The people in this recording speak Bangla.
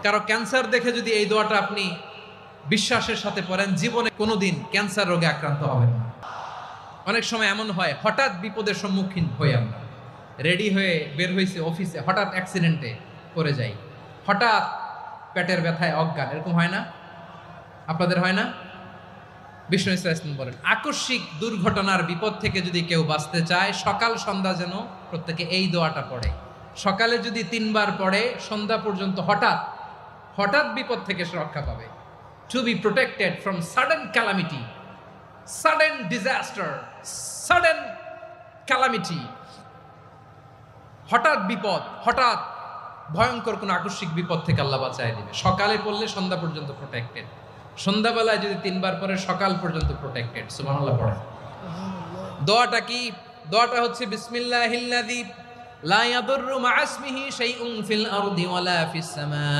কারো ক্যান্সার দেখে যদি এই দোয়াটা আপনি বিশ্বাসের সাথে পড়েন, জীবনে কোনোদিন ক্যান্সার রোগে আক্রান্ত হবেন না। অনেক সময় এমন হয়, হঠাৎ বিপদের সম্মুখীন হই আমরা, রেডি হয়ে বের হয়েছে অফিসে, হঠাৎ অ্যাক্সিডেন্টে পড়ে যাই, হঠাৎ পেটের ব্যথায় অজ্ঞান, এরকম হয় না? আপনাদের হয় না? বিষ্ণু ইসলাম বলেন, আকস্মিক দুর্ঘটনার বিপদ থেকে যদি কেউ বাঁচতে চায়, সকাল সন্ধ্যা যেন প্রত্যেকে এই দোয়াটা পড়ে। সকালে যদি 3 বার পড়ে, সন্ধ্যা পর্যন্ত হঠাৎ হঠাৎ বিপদ থেকে সে রক্ষা পাবে। To be protected from sudden calamity, sudden disaster, sudden calamity, হঠাৎ বিপদ, হঠাৎ ভয়ঙ্কর কোন আকস্মিক বিপদ থেকে আল্লাহ বাঁচায় দিবে। সকালে পড়লে সন্ধ্যা পর্যন্ত প্রোটেক্টেড, সন্ধ্যাবেলায় যদি 3 বার পরে সকাল পর্যন্ত প্রোটেক্টেড। সুবহানাল্লাহ পড়েন। দোয়াটা কি? দোয়াটা হচ্ছে বিসমিল্লাহিল্লাযী লা ইয়াদুররু মা ইসমিহি শাইউন ফিল আরদি ওয়ালা ফিস সামা।